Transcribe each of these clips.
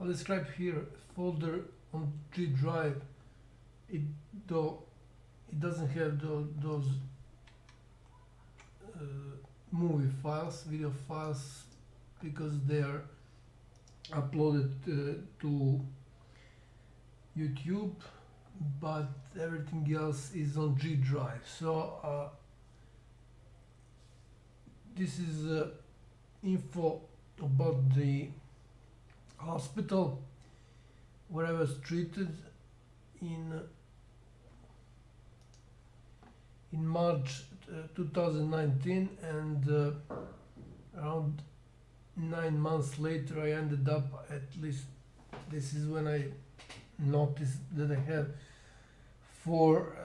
I'll describe here folder on GDrive. Though it doesn't have those movie files, video files, because they are uploaded to YouTube, but everything else is on GDrive. So this is info about the hospital where I was treated in March 2019, and around 9 months later I ended up, at least this is when I noticed that I have 4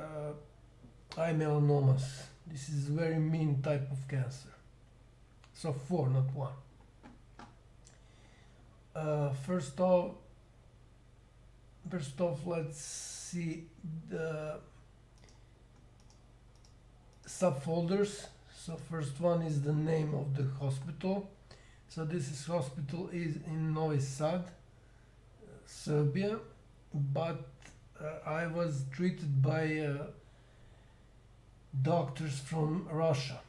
eye melanomas. This is a very mean type of cancer. So 4, not 1. First off, let's see the subfolders. So first one is the name of the hospital. So this hospital is in Novi Sad, Serbia, but I was treated by doctors from Russia,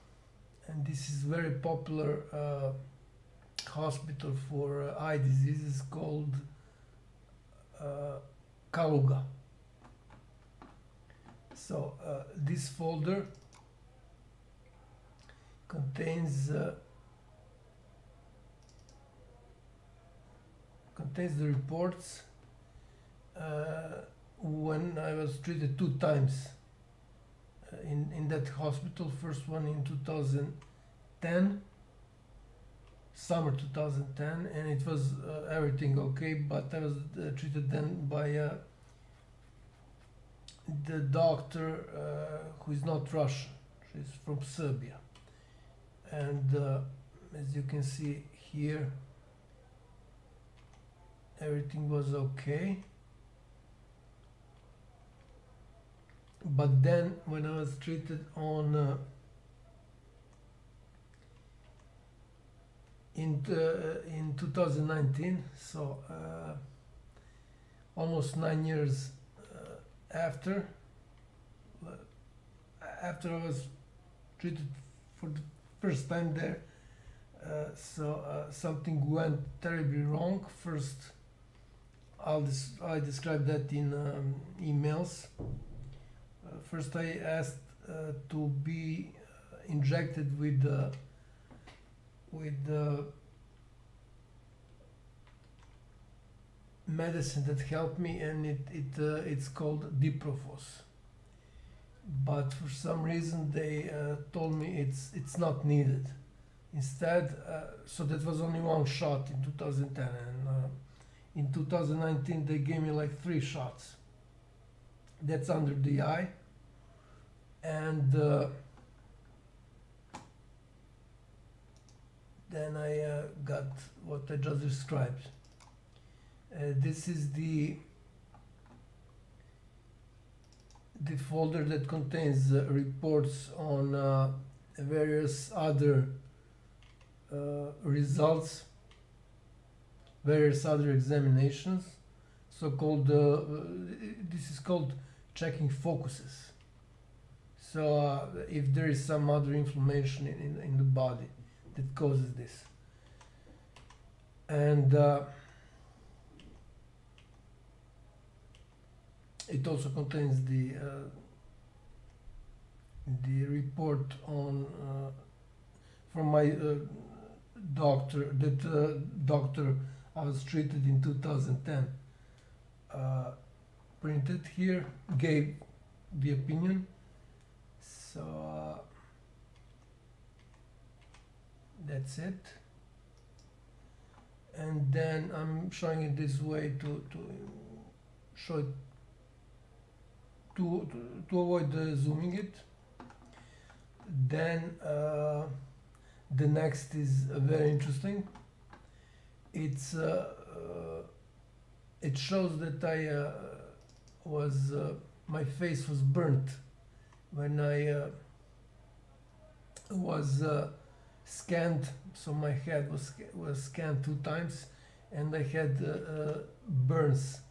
and this is very popular hospital for eye diseases called Kaluga. So this folder contains the reports when I was treated 2 times in that hospital. First one in 2010, summer 2010, and it was everything okay, but I was treated then by the doctor who is not Russian. She's from Serbia, and as you can see here, everything was okay. But then when I was treated on in 2019, so almost 9 years after I was treated for the first time there, something went terribly wrong. First, I described that in emails. First, I asked to be injected with medicine that helped me, and it's called Diprofos. But for some reason they told me it's not needed. Instead, so that was only 1 shot in 2010, and in 2019 they gave me like 3 shots. That's under the eye, and then I got what I just described. This is the folder that contains reports on various other results, various other examinations, so-called this is called checking focuses. So if there is some other inflammation in the body that causes this, and it also contains the report on from my doctor, doctor I was treated in 2010, printed here, gave the opinion. So that's it, and then I'm showing it this way to show it, to avoid zooming it. Then the next is very interesting. It's it shows that I was my face was burnt when I was scanned. So my head was scanned 2 times, and I had burns,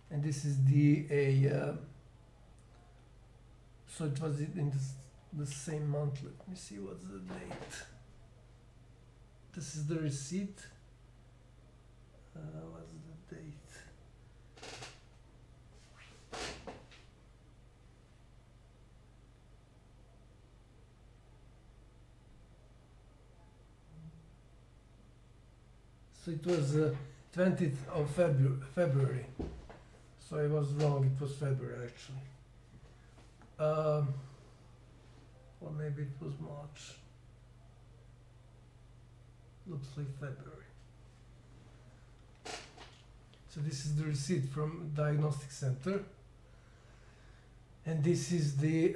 and this is the so it was in the same month. Let me see what's the date. This is the receipt. What's the date? So it was 20th of February. So I was wrong, it was February actually. Or maybe it was March. Looks like February. So this is the receipt from Diagnostic Center. And this is the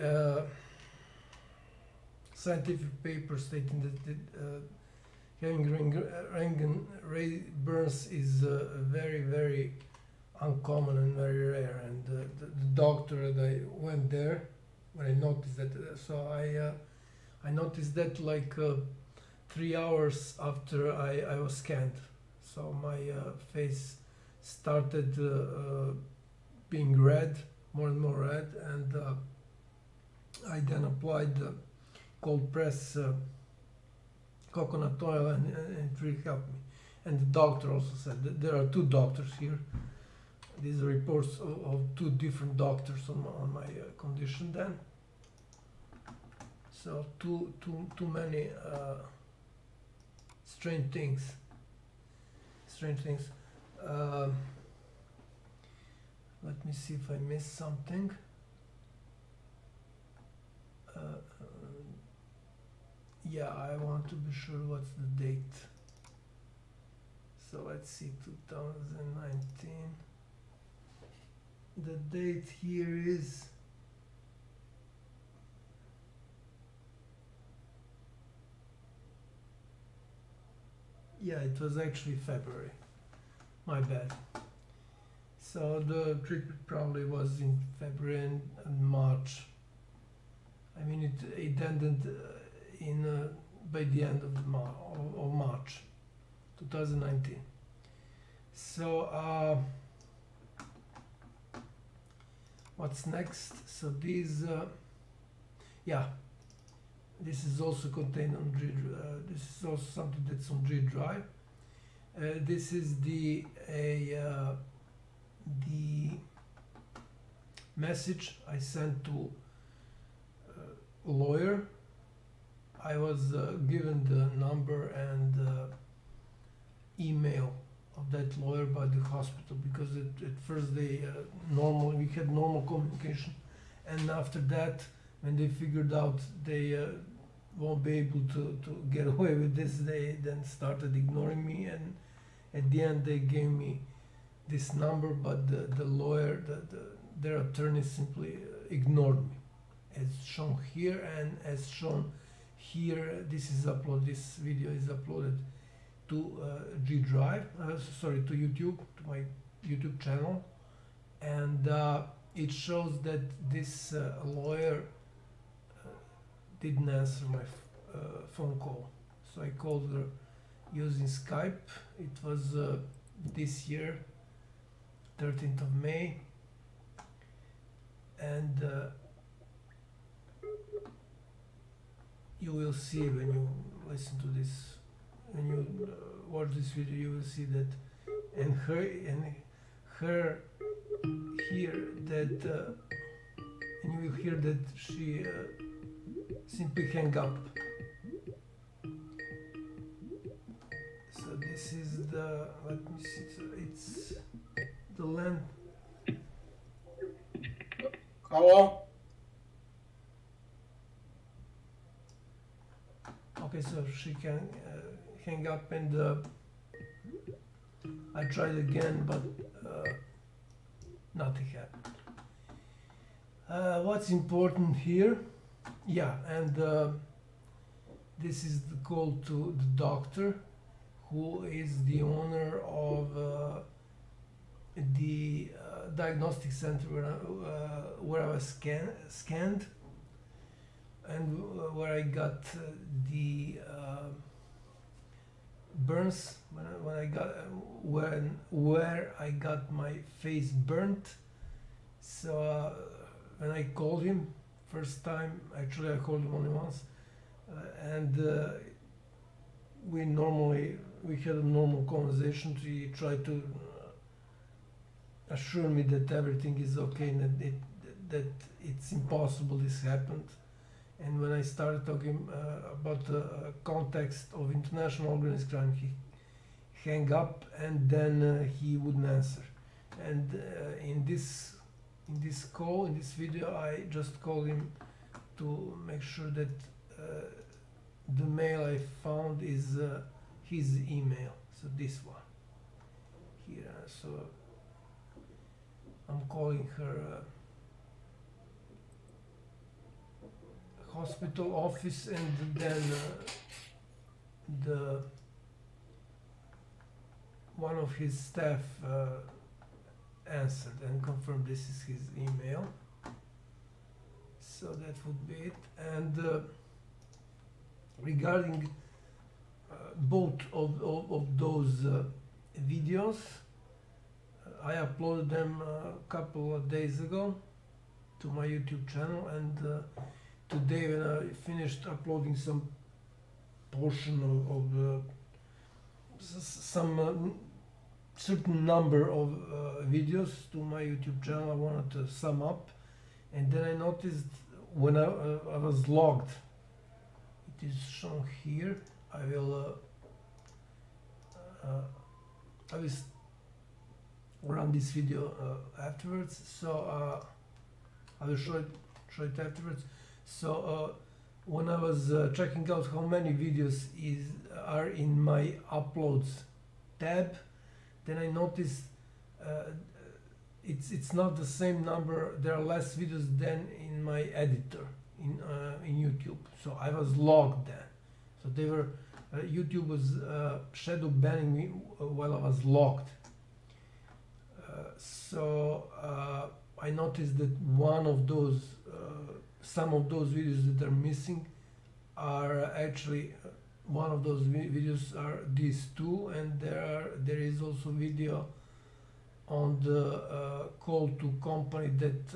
scientific paper stating that having Röntgen ray burns is very, very uncommon and very rare. And the doctor that I went there, when I noticed that, so I noticed that like 3 hours after I was scanned. So my face started being red, more and more red, and I then applied cold press coconut oil, and it really helped me. And the doctor also said that there are two doctors here. These are reports of two different doctors on my condition then. So too many strange things. Let me see if I missed something. Yeah, I want to be sure what's the date. So let's see, 2019. The date here is yeah, it was actually February. My bad. So the treatment probably was in February and March. I mean, it ended by the end of March 2019. So what's next? So these yeah, this is also contained on this is also something that's on GDrive. This is the message I sent to a lawyer. I was given the number and email of that lawyer by the hospital, because at first they we had normal communication, and after that, when they figured out they won't be able to get away with this, they then started ignoring me, and at the end they gave me this number, but the lawyer, their attorney simply ignored me, as shown here, and as shown here. This video is uploaded to GDrive, sorry, to YouTube, to my YouTube channel, and it shows that this lawyer didn't answer my phone call. So I called her using Skype. It was this year, 13th of May, and you will see when you listen to this, when you watch this video, you will see that, and her here that, and you will hear that she simply hang up. So this is the, let me see, so it's the length. Hello? Okay, so she can hang up, and I tried again, but nothing happened. What's important here? Yeah, and this is the call to the doctor, who is the owner of the diagnostic center where I was scanned, and where I got burns when I got where I got my face burnt. So when I called him first time, actually I called him only once, and we had a normal conversation. He tried to assure me that everything is okay and that it's impossible this happened. And when I started talking about the context of international organized crime, he hung up, and then he wouldn't answer. And in this call, in this video, I just called him to make sure that the mail I found is his email. So this one here. So I'm calling her hospital office, and then the one of his staff answered and confirmed this is his email. So that would be it. And regarding both of those videos, I uploaded them a couple of days ago to my YouTube channel, and today when I finished uploading some portion of some certain number of videos to my YouTube channel, I wanted to sum up, and then I noticed when I was logged, it is shown here. I will run this video afterwards, so I will show it afterwards. So when I was checking out how many videos are in my uploads tab, then I noticed it's not the same number. There are less videos than in my editor in YouTube. So I was logged then. So they were YouTube was shadow banning me while I was logged. So I noticed that one of those some of those videos that are missing are actually one of those videos are these two, and there is also video on the call to company that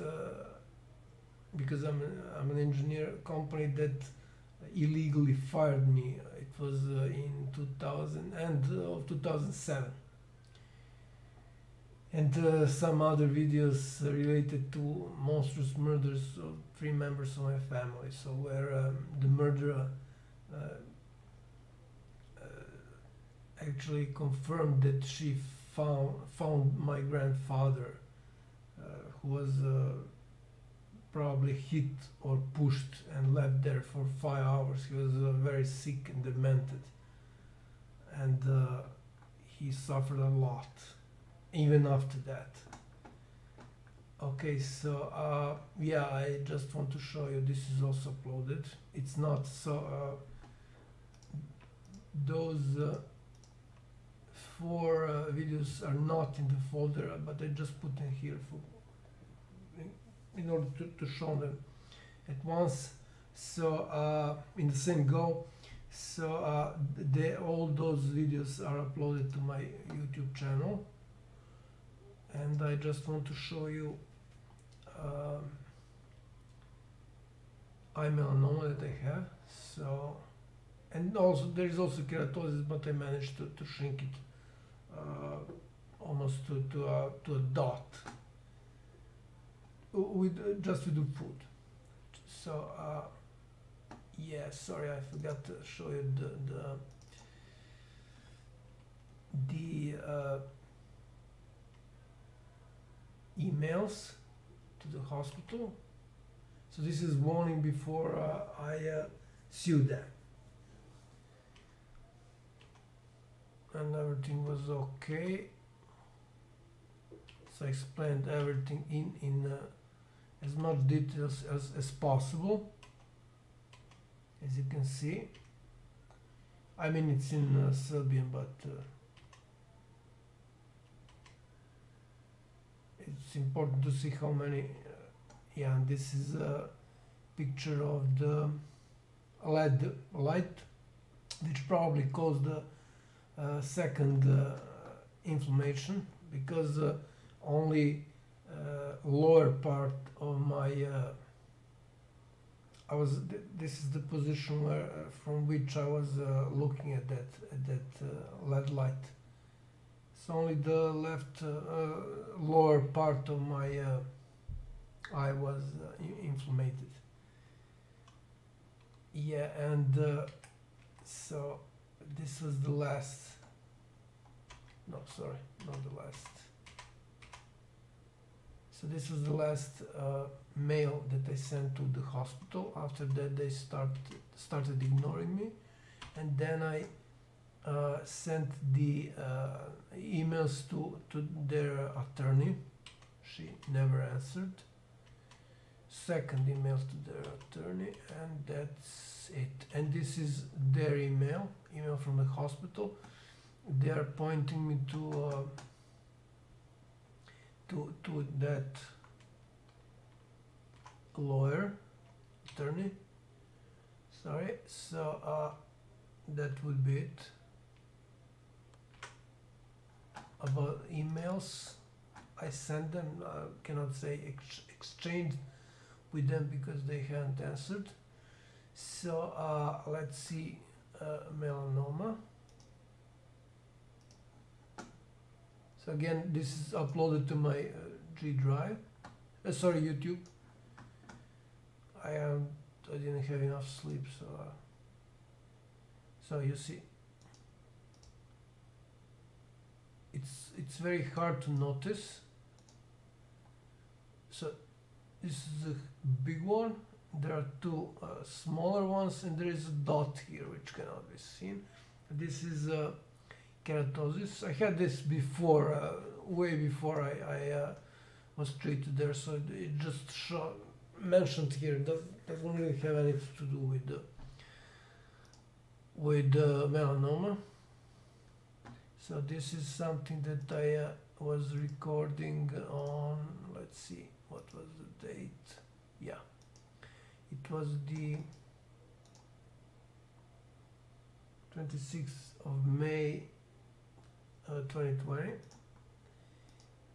because I'm an engineer, company that illegally fired me. It was in 2007. And some other videos related to monstrous murders of 3 members of my family. So where the murderer actually confirmed that she found my grandfather, who was probably hit or pushed and left there for 5 hours. He was very sick and demented, and he suffered a lot even after that. Okay, so yeah, I just want to show you, this is also uploaded. It's not so those 4 videos are not in the folder, but I just put in here in order to show them at once, so in the same go. So all those videos are uploaded to my YouTube channel, and I just want to show you eye melanoma that I have. So, and also there is also keratosis, but I managed to shrink it almost to a dot with just with the food. So yeah, sorry, I forgot to show you the emails to the hospital. So this is warning before I sue them, and everything was okay. So I explained everything in as much details as possible. As you can see, I mean it's in Serbian, but it's important to see how many. Yeah, and this is a picture of the LED light, which probably caused the second inflammation, because only lower part of my this is the position where from which I was looking at that LED light. So only the left lower part of my eye was inflamed. Yeah, and so this was the last. No, sorry, not the last. So this was the last mail that I sent to the hospital. After that, they started ignoring me, and then I sent the emails to their attorney. She never answered. Second emails to their attorney, and that's it. And this is their email from the hospital. They are pointing me to that lawyer, attorney. Sorry. So that would be it. About emails, I sent them. Cannot say exchanged with them because they haven't answered. So let's see, melanoma. So again, this is uploaded to my GDrive. Sorry, YouTube. I didn't have enough sleep, so you see, it's very hard to notice. So this is a big one. There are two smaller ones, and there is a dot here which cannot be seen. This is keratosis. I had this before, way before I was treated there, so it just mentioned here. Doesn't really have anything to do with melanoma. So this is something that I was recording on, let's see, what was the date? Yeah, it was the 26th of May 2020,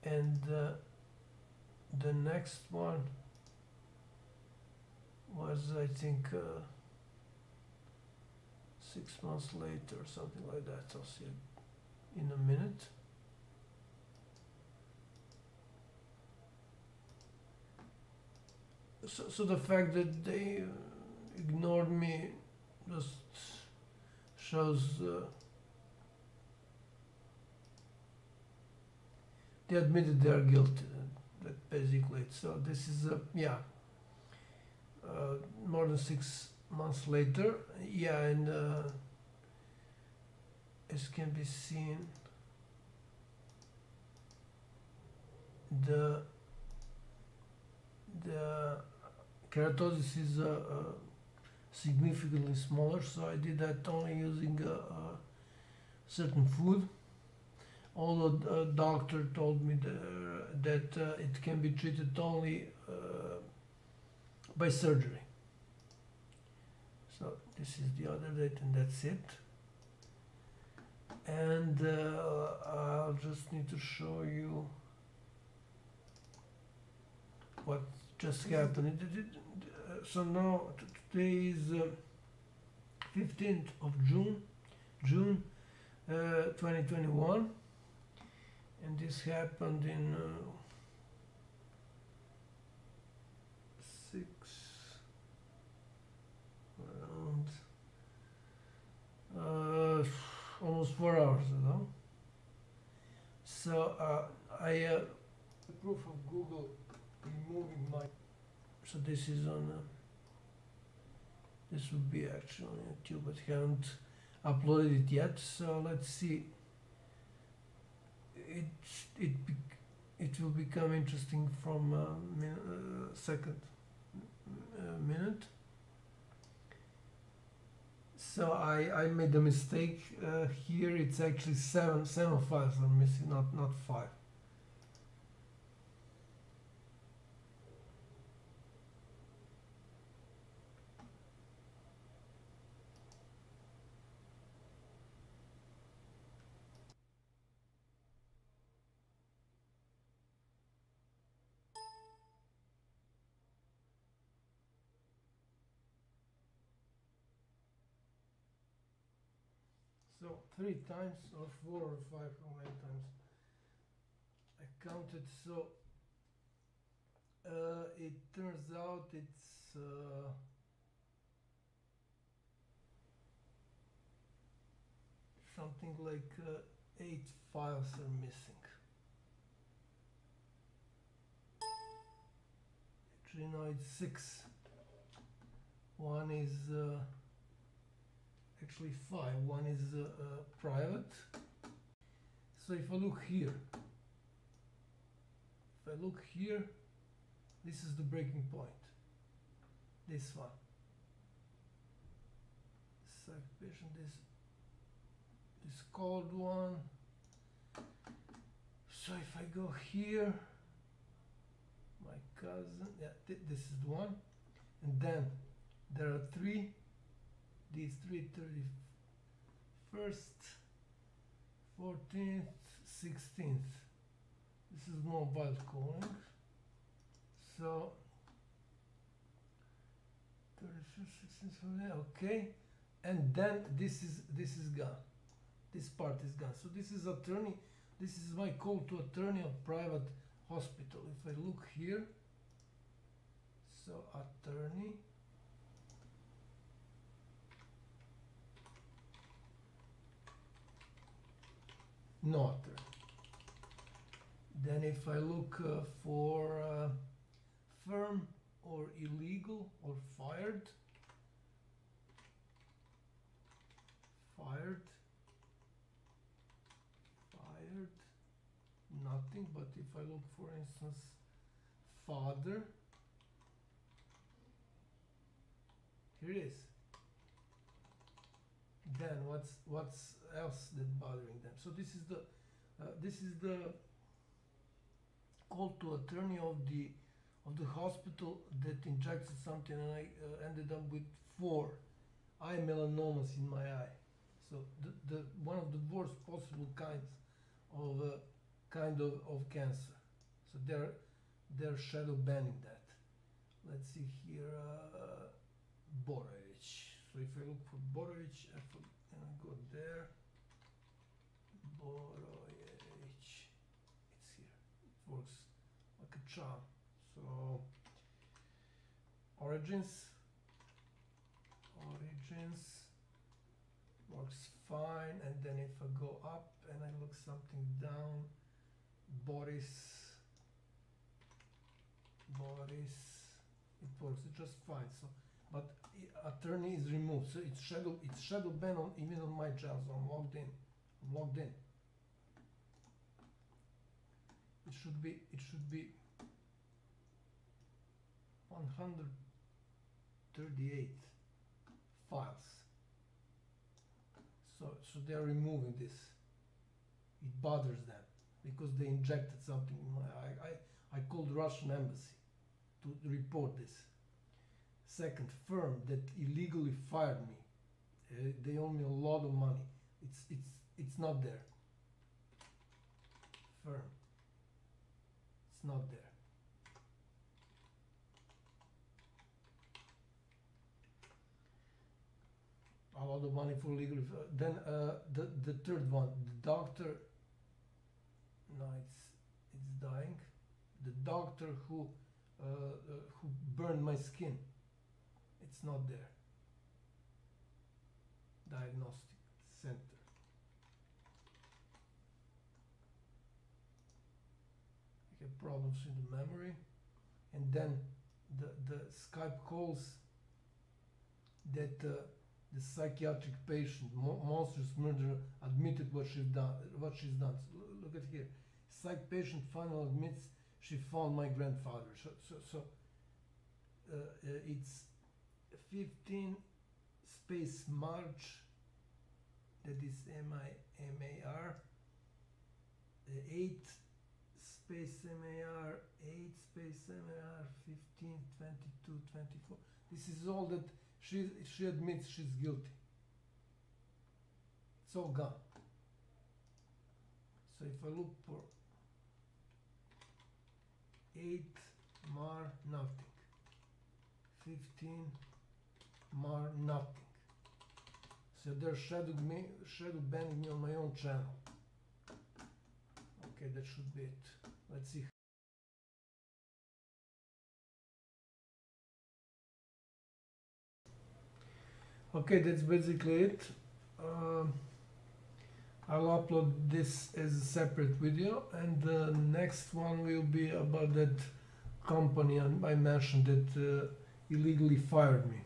and the next one was, I think, 6 months later or something like that. I'll see it in a minute. So the fact that they ignored me just shows they admitted they are guilty. That basically it. So this is yeah, more than 6 months later. Yeah, and as can be seen, the keratosis is significantly smaller, so I did that only using certain food. Although a doctor told me that it can be treated only by surgery. So this is the other date, and that's it. And I'll just need to show you what just happened. So now today is 15th of June 2021, and this happened in almost 4 hours ago. So I the proof of Google removing my. So this is on. This would be actually on YouTube, but haven't uploaded it yet. So let's see. It will become interesting from second minute. So I made a mistake here. It's actually seven files are missing, not 5. So 3 times or 4 or 5 or 9 times I counted. So it turns out it's something like 8 files are missing. Actually no, it's 6. One is actually 5. One is private. So if I look here, this is the breaking point. This one. Site patient, this cold one. So if I go here, my cousin, yeah, this is the one, and then there are 3. These 3, 31st, 14th, 16th. This is mobile calling. So 31st, 16th, okay. And then this is gone. This part is gone. So this is attorney. This is my call to attorney of private hospital. If I look here, so attorney. No attorney. Then if I look for firm or illegal or fired, nothing. But if I look, for instance, father, here it is. Then what's else that bothering them? So this is the call to attorney of the hospital that injected something, and I ended up with 4 eye melanomas in my eye. So the one of the worst possible kinds of cancer. So they're shadow banning that. Let's see here, Borovic. So if I look for Borovic, and I go there, Borovic, it's here. It works like a charm. So origins works fine. And then if I go up and I look something down, Boris, it works just fine. So, but attorney is removed, so it's shadow ban on even on my child. So I'm logged in. It should be 138 files. So they are removing this. It bothers them because they injected something in my eye. I called Russian embassy to report this. Second, firm that illegally fired me. They owe me a lot of money. It's not there. Firm. It's not there. A lot of money for legal. Then the third one, the doctor. No, it's dying. The doctor who burned my skin. It's not there. Diagnostic center. I have problems with the memory. And then the Skype calls that the psychiatric patient, monstrous murderer, admitted what she's done. So look at here. Psych patient finally admits she found my grandfather. So it's 15 space March, that is MAR, 8 space MAR, 8 space MAR, 15, 22, 24. This is all that she admits she's guilty. It's all gone. So if I look for 8 MAR, nothing. 15 MAR, nothing. So they're shadow banning me on my own channel. Okay, that should be it. Let's see. Okay, that's basically it. I'll upload this as a separate video, and the next one will be about that company I mentioned that illegally fired me.